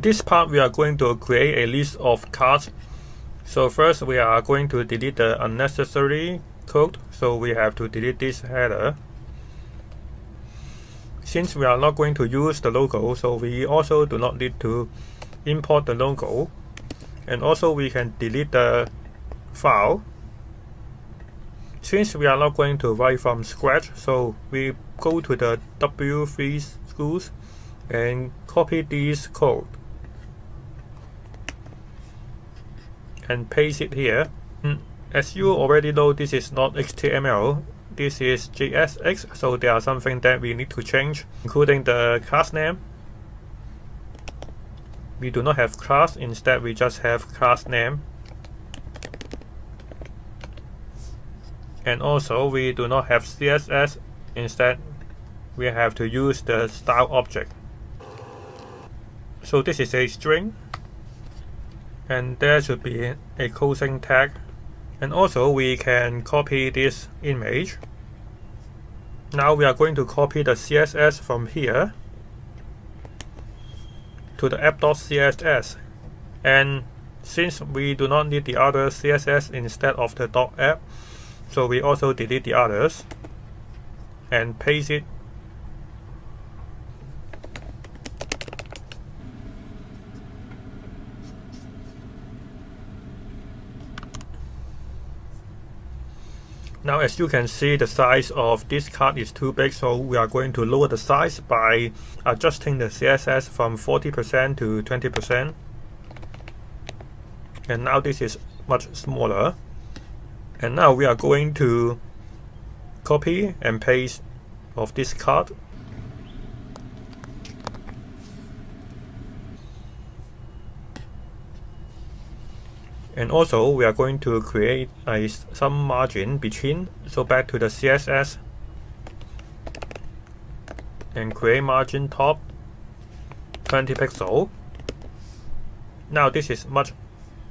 In this part, we are going to create a list of cards. So first, we are going to delete the unnecessary code. So we have to delete this header. Since we are not going to use the logo, so we also do not need to import the logo. And also we can delete the file. Since we are not going to write from scratch, so we go to the W3 schools and copy this code and paste it here. As you already know, this is not HTML, this is JSX, so there are something that we need to change, including the class name. We do not have class, instead we just have class name. And also we do not have CSS, instead we have to use the style object. So this is a string, and there should be a closing tag. And also we can copy this image. Now we are going to copy the CSS from here to the app.css. And since we do not need the other CSS instead of the .app, so we also delete the others and paste it. Now as you can see, the size of this card is too big, so we are going to lower the size by adjusting the CSS from 40% to 20%. And now this is much smaller. And now we are going to copy and paste of this card. And also we are going to create some margin between. So back to the CSS and create margin top 20 pixel. Now this is much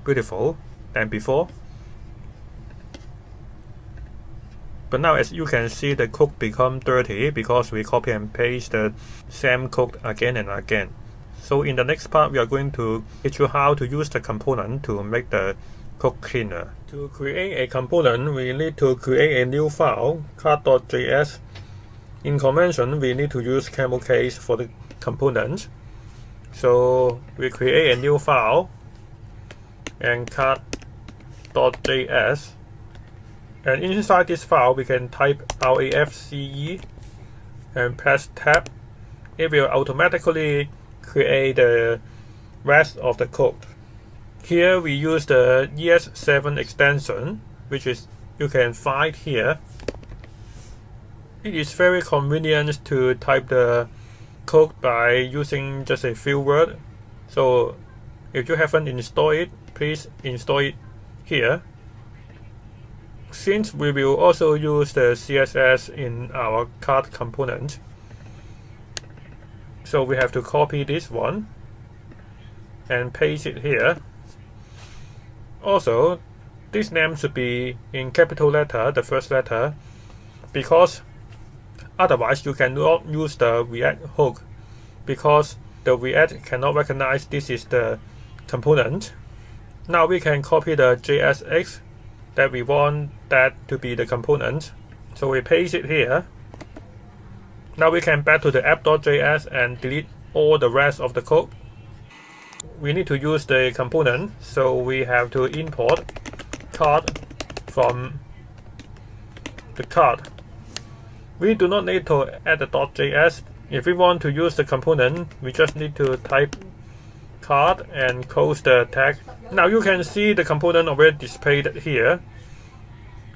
beautiful than before. But now as you can see, the code become dirty because we copy and paste the same code again and again. So in the next part, we are going to teach you how to use the component to make the code cleaner. To create a component, we need to create a new file, card.js. In convention, we need to use camel case for the component. So we create a new file and card.js. And inside this file, we can type RAFCE and press tab. It will automatically create the rest of the code. Here we use the ES7 extension, which is you can find here. It is very convenient to type the code by using just a few words. So if you haven't installed it, please install it here. Since we will also use the CSS in our card component, so we have to copy this one and paste it here. Also, this name should be in capital letter, the first letter, because otherwise you cannot use the React hook, because the React cannot recognize this is the component. Now we can copy the JSX that we want that to be the component. So we paste it here. Now we can back to the app.js and delete all the rest of the code. We need to use the component, so we have to import card from the card. We do not need to add the .js. If we want to use the component, we just need to type card and close the tag. Now you can see the component already displayed here.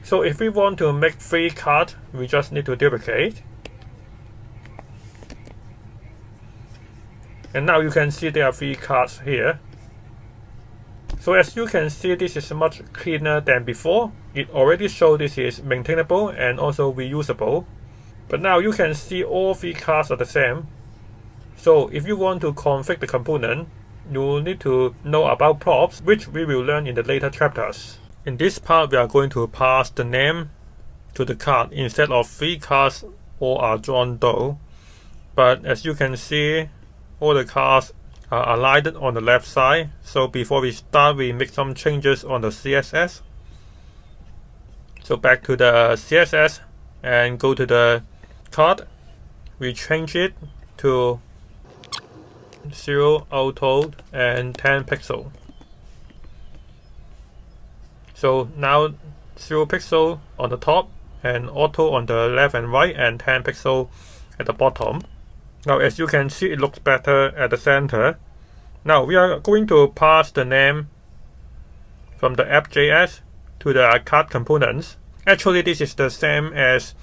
So if we want to make 3 cards, we just need to duplicate. And now you can see there are 3 cards here. So as you can see, this is much cleaner than before. It already shows this is maintainable and also reusable. But now you can see all 3 cards are the same. So if you want to configure the component, you need to know about props, which we will learn in the later chapters. In this part, we are going to pass the name to the card instead of 3 cards all are drawn though. But as you can see, all the cards are aligned on the left side. So before we start, we make some changes on the CSS. So back to the CSS and go to the card. We change it to 0 auto and 10 pixel. So now 0 pixel on the top and auto on the left and right, and 10 pixel at the bottom. Now as you can see, it looks better at the center. Now we are going to pass the name from the app.js to the card components. Actually, this is the same as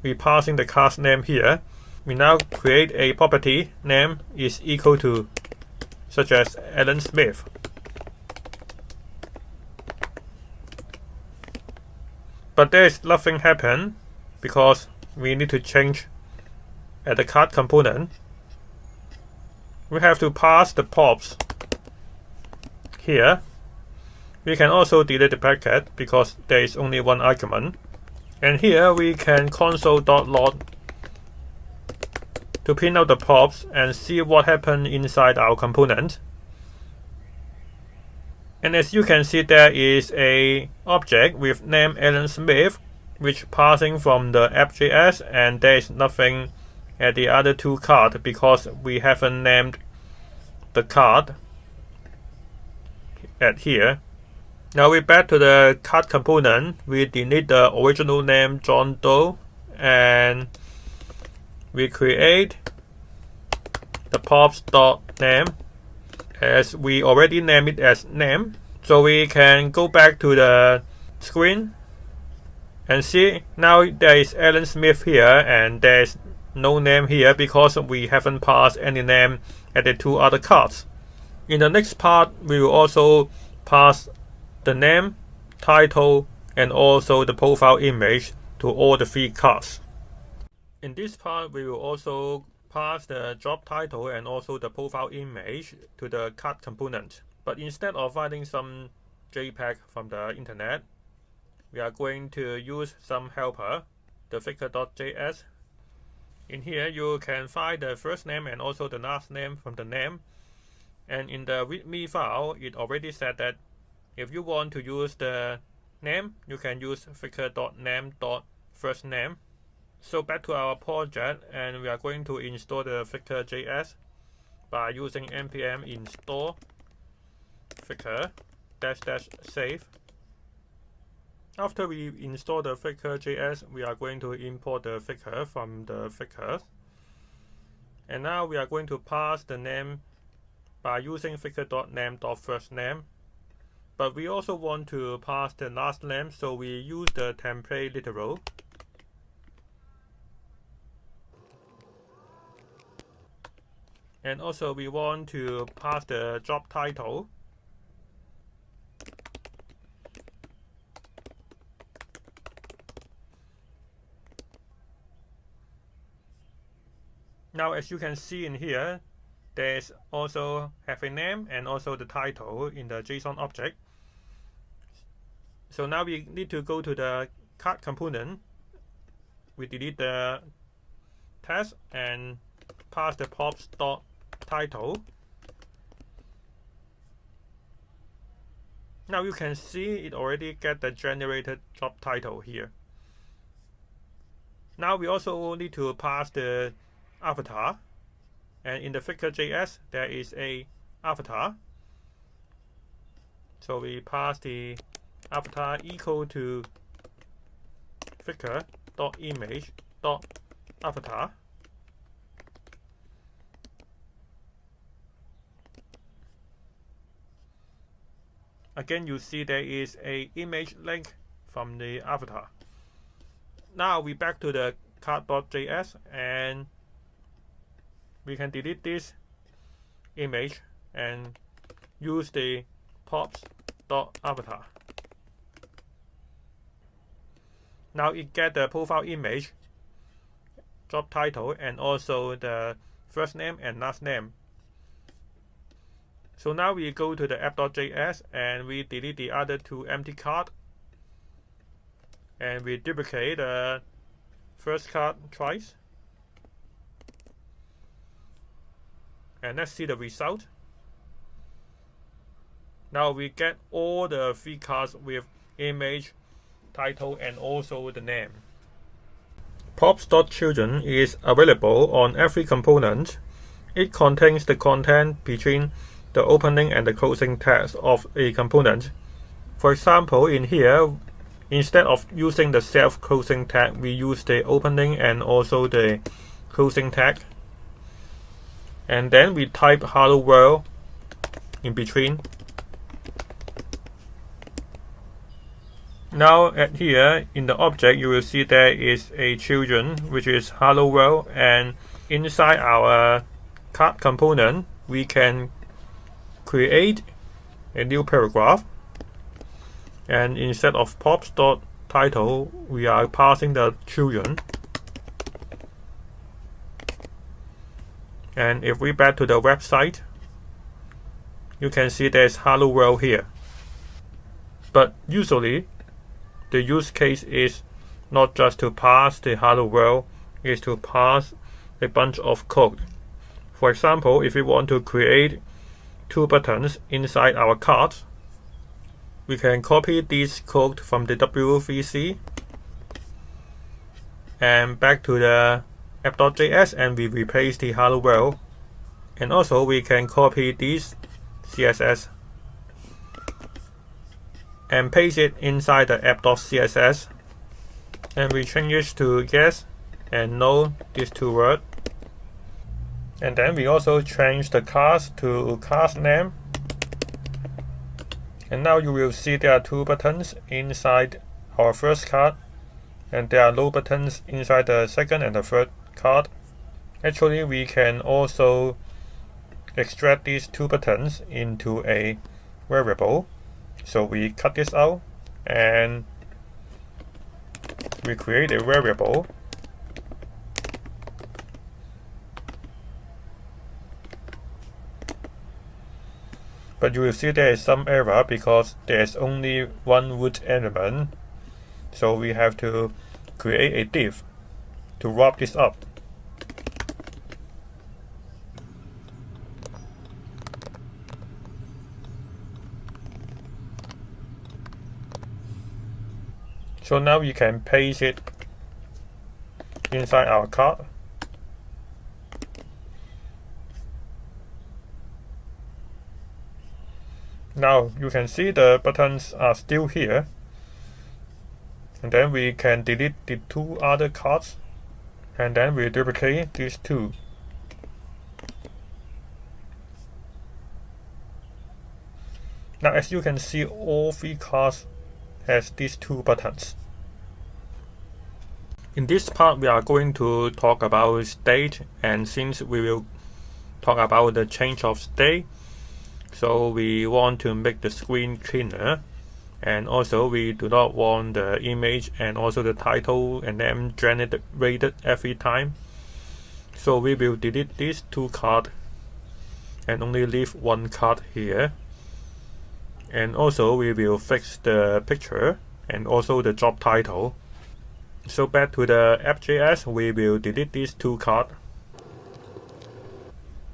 we passing the card name here. We now create a property name is equal to, such as Alan Smith. But there is nothing happen because we need to change at the card component. We have to pass the props here. We can also delete the bracket because there is only one argument. And here we can console.log to print out the props and see what happened inside our component. And as you can see, there is a object with name Alan Smith, which passing from the app.js, and there is nothing at the other two cards because we haven't named the card at here. Now we back to the card component. We delete the original name John Doe and we create the props.name as we already named it as name. So we can go back to the screen and see now there is Alan Smith here and there is no name here because we haven't passed any name at the two other cards. In the next part, we will also pass the name, title, and also the profile image to all the three cards. In this part, we will also pass the job title and also the profile image to the card component. But instead of finding some JPEG from the internet, we are going to use some helper, the figure.js. In here, you can find the first name and also the last name from the name. And in the readme file, it already said that if you want to use the name, you can use figure.name.firstname. So back to our project, and we are going to install the Figure.js by using npm install figure --save. After we install the Figure.js, we are going to import the figure from the figure. And now we are going to pass the name by using figure.name.firstname. But we also want to pass the last name, so we use the template literal. And also we want to pass the job title. Now as you can see in here, there's also have a name and also the title in the JSON object. So now we need to go to the card component. We delete the text and pass the props.title. Now you can see it already get the generated job title here. Now we also need to pass the avatar. And in the Figure.js, there is a avatar. So we pass the avatar equal to figure.image.avatar. Again, you see there is a image link from the avatar. Now we back to the card.js and we can delete this image and use the props.avatar. Now it get the profile image, job title, and also the first name and last name. So now we go to the app.js and we delete the other two empty cards. And we duplicate the first card twice. And let's see the result. Now we get all the 3 cards with image, title, and also the name. Props.children is available on every component. It contains the content between the opening and the closing tags of a component. For example, in here, instead of using the self-closing tag, we use the opening and also the closing tag. And then we type hello world in between. Now at here in the object, you will see there is a children, which is hello world, and inside our card component we can create a new paragraph, and instead of props.title we are passing the children. And if we back to the website, you can see there's hello world here. But usually the use case is not just to pass the hello world, is to pass a bunch of code. For example, if we want to create 2 buttons inside our card, we can copy this code from the W3C and back to the app.js, and we replace the hello world. And also we can copy this CSS and paste it inside the app.css, and we change it to yes and no, these 2 words. And then we also change the class to class name. And now you will see there are 2 buttons inside our first card, and there are no buttons inside the second and the third card. Actually, we can also extract these 2 buttons into a variable. So we cut this out and we create a variable. But you will see there is some error because there is only 1 root element. So we have to create a div to wrap this up. So now we can paste it inside our card. Now you can see the buttons are still here. And then we can delete the 2 other cards. And then we duplicate these 2. Now as you can see, all 3 cards has these 2 buttons. In this part we are going to talk about state, and since we will talk about the change of state, so we want to make the screen cleaner, and also we do not want the image and also the title and name generated every time. So we will delete these 2 cards and only leave 1 card here. And also we will fix the picture and also the job title. So back to the app.js, we will delete these 2 cards.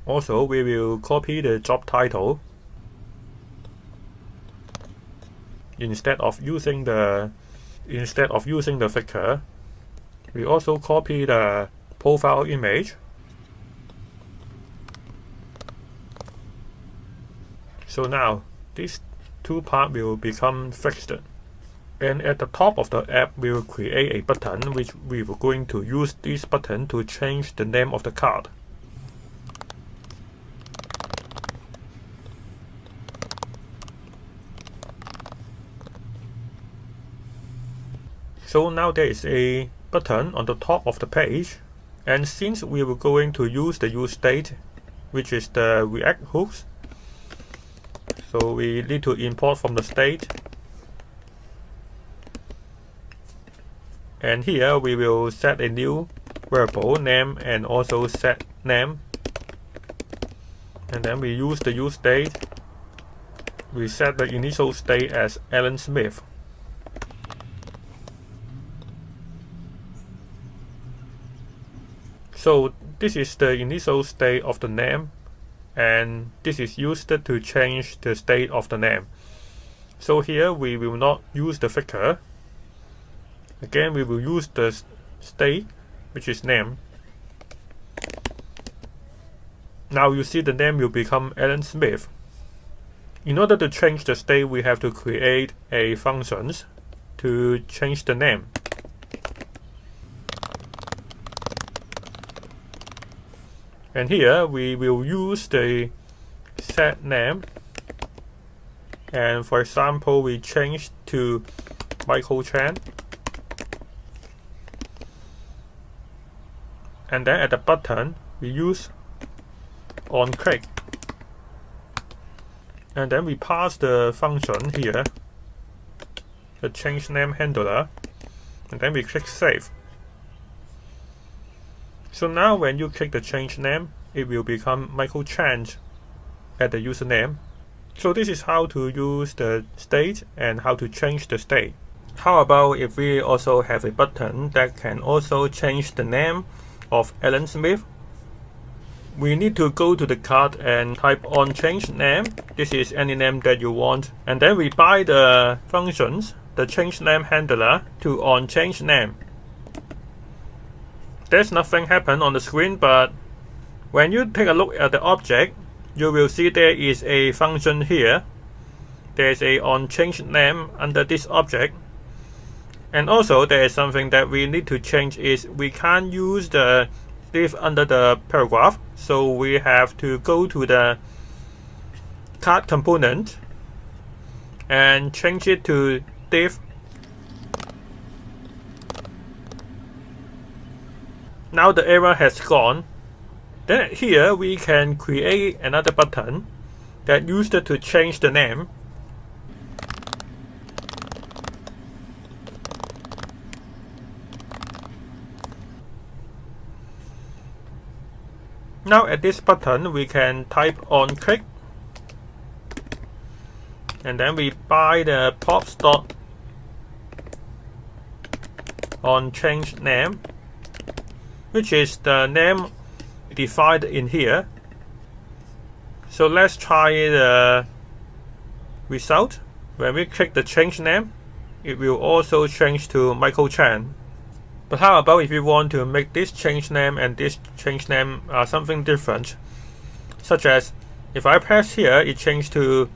Also we will copy the job title. Instead of using the figure, we also copy the profile image. So now these 2 parts will become fixed. And at the top of the app, we will create a button which we were going to use this button to change the name of the card. So now there is a button on the top of the page, and since we were going to use the useState, which is the React hooks, so we need to import from the state. And here we will set a new variable name and also set name. And then we use the useState. We set the initial state as Alan Smith. So this is the initial state of the name, and this is used to change the state of the name. So here we will not use the figure. Again, we will use the state, which is name. Now you see the name will become Alan Smith. In order to change the state, we have to create a function to change the name. And here we will use the set name, and for example we change to Michael Chan, and then at the button we use on click, and then we pass the function here, the change name handler, and then we click save. So now when you click the change name, it will become Michael Chan at the username. So this is how to use the state and how to change the state. How about if we also have a button that can also change the name of Alan Smith? We need to go to the card and type on change name. This is any name that you want. And then we buy the functions, the change name handler, to on change name. There's nothing happen on the screen, but when you take a look at the object, you will see there is a function here. There's a on change name under this object. And also there is something that we need to change is we can't use the div under the paragraph. So we have to go to the card component and change it to div. Now the error has gone. Then here we can create another button that used to change the name. Now at this button we can type on click, and then we buy the pops dot on change name, which is the name defined in here. So let's try the result. When we click the change name, it will also change to Michael Chan. But how about if you want to make this change name and this change name something different, such as if I press here, it changes to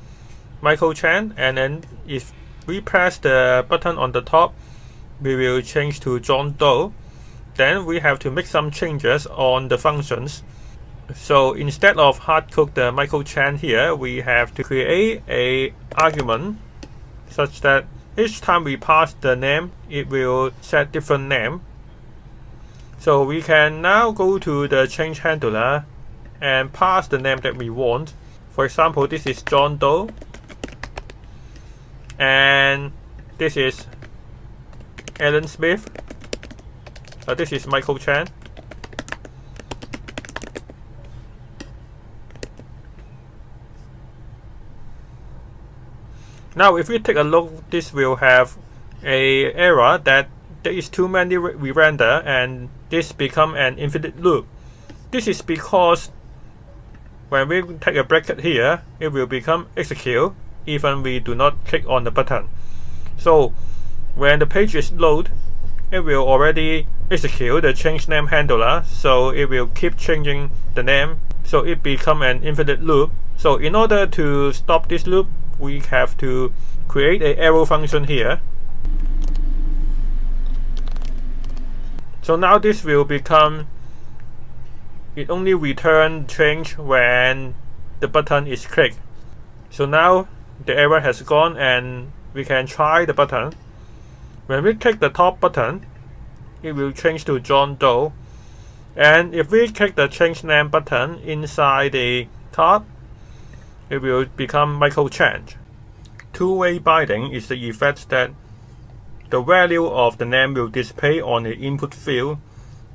Michael Chan, and then if we press the button on the top, we will change to John Doe. Then we have to make some changes on the functions. So instead of hard-code the Michael Chan here, we have to create a argument such that each time we pass the name, it will set different name. So we can now go to the change handler and pass the name that we want. For example, this is John Doe, and this is Alan Smith. This is Michael Chan. Now if we take a look, this will have a error that there is too many re-render, and this become an infinite loop. This is because when we take a bracket here, it will become execute even we do not click on the button. So when the page is load, it will already execute the change name handler, so it will keep changing the name, so it become an infinite loop. So in order to stop this loop, we have to create an arrow function here. So now this will become, it only return change when the button is clicked. So now the error has gone, and we can try the button. When we click the top button, it will change to John Doe. And if we click the change name button inside the card, it will become Michael Chan. Two-way binding is the effect that the value of the name will display on the input field,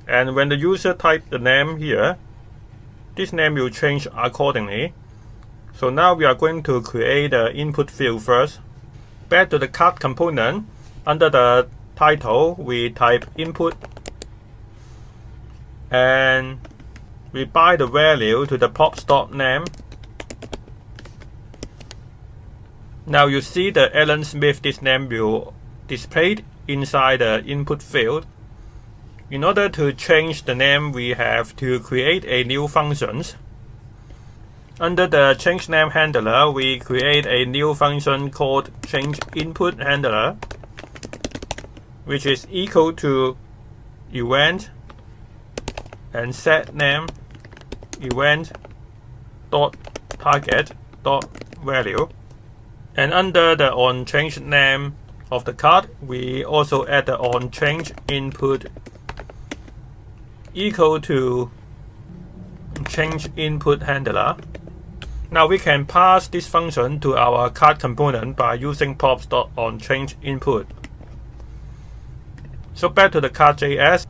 and when the user types the name here, this name will change accordingly. So now we are going to create the input field first. Back to the card component, under the title we type input, and we bind the value to the props.name. Now you see the Alan Smith, this name will displayed inside the input field. In order to change the name, we have to create a new function. Under the change name handler, we create a new function called change input handler, which is equal to event and set name event dot target dot value. And under the onChange name of the card, we also add the onChange input equal to change input handler. Now we can pass this function to our card component by using props.onChange input. So back to the card.js.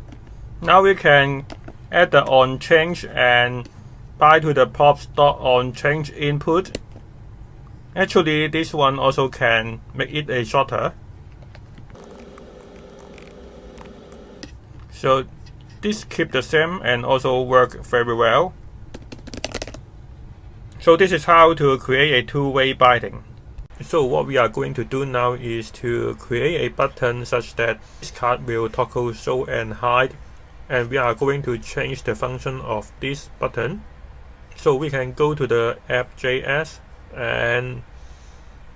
Now we can add the onChange and bind to the props.onChange input. Actually, this one also can make it a shorter. So this keep the same and also work very well. So this is how to create a two-way binding. So what we are going to do now is to create a button such that this card will toggle show and hide, and we are going to change the function of this button. So we can go to the app.js, and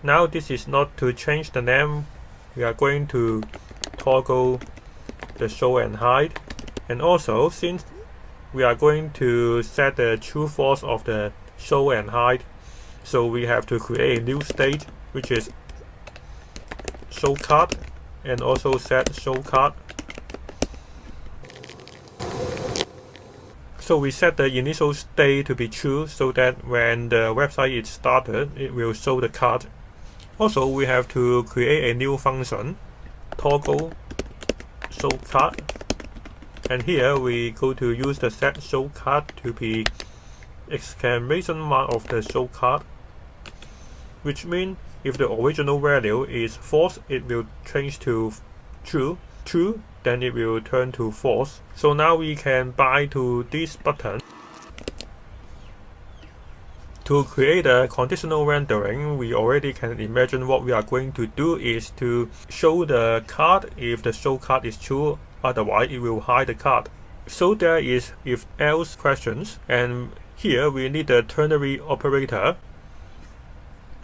now this is not to change the name. We are going to toggle the show and hide, and also since we are going to set the true false of the show and hide, so we have to create a new state which is show card, and also set show card. So we set the initial state to be true so that when the website is started, it will show the card. Also, we have to create a new function, toggle show card, and here we go to use the set show card to be exclamation mark of the show card, which means if the original value is false, it will change to true. True, then it will turn to false. So now we can bind to this button. To create a conditional rendering, we already can imagine what we are going to do is to show the card if the show card is true, otherwise it will hide the card. So there is if else questions, and here we need a ternary operator.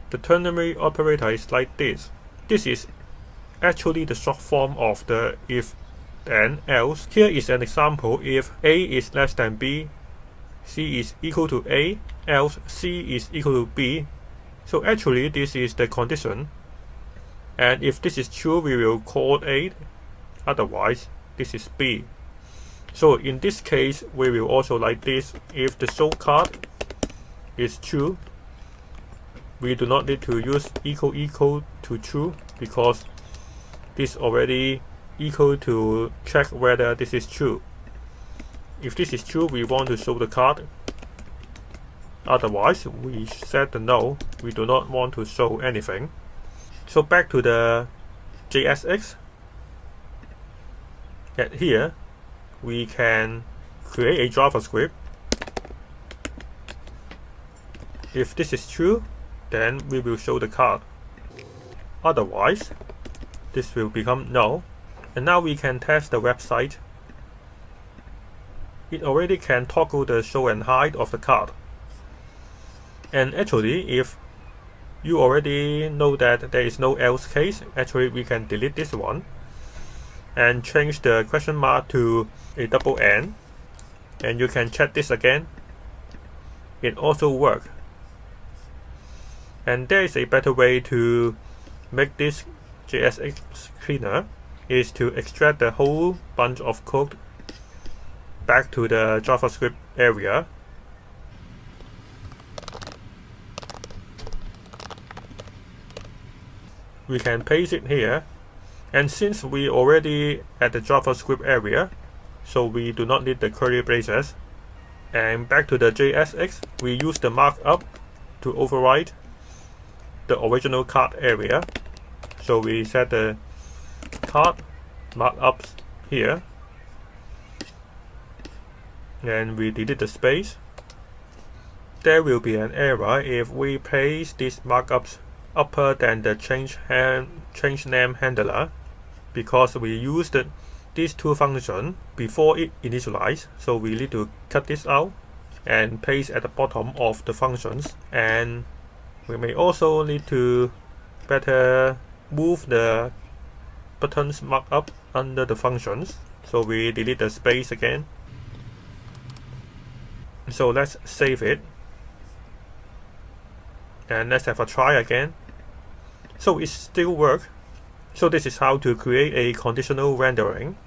The ternary operator is like this. This is actually the short form of the if then else. Here is an example. If A is less than B, C is equal to A, else C is equal to B. So actually this is the condition, and if this is true, we will call A, otherwise this is B. So in this case, we will also like this. If the show card is true, we do not need to use equal to true, because this already equal to check whether this is true. If this is true, we want to show the card. Otherwise, we set the no. We do not want to show anything. So back to the JSX. And here, we can create a JavaScript. If this is true, then we will show the card. Otherwise, this will become no. And now we can test the website. It already can toggle the show and hide of the card. And actually, if you already know that there is no else case, actually we can delete this one and change the question mark to a double N, and you can check this again. It also works. And there is a better way to make this JSX cleaner, is to extract the whole bunch of code back to the JavaScript area. We can paste it here, and since we already at the JavaScript area, so we do not need the curly braces. And back to the JSX, we use the markup to override the original card area. So we set the card markups here. and we delete the space, there will be an error if we place these markups upper than the change name handler, because we used these two functions before it initialized. So we need to cut this out and place at the bottom of the functions. And we may also need to better move the buttons markup under the functions. So we delete the space again. So let's save it. And let's have a try again. So it still works. So this is how to create a conditional rendering.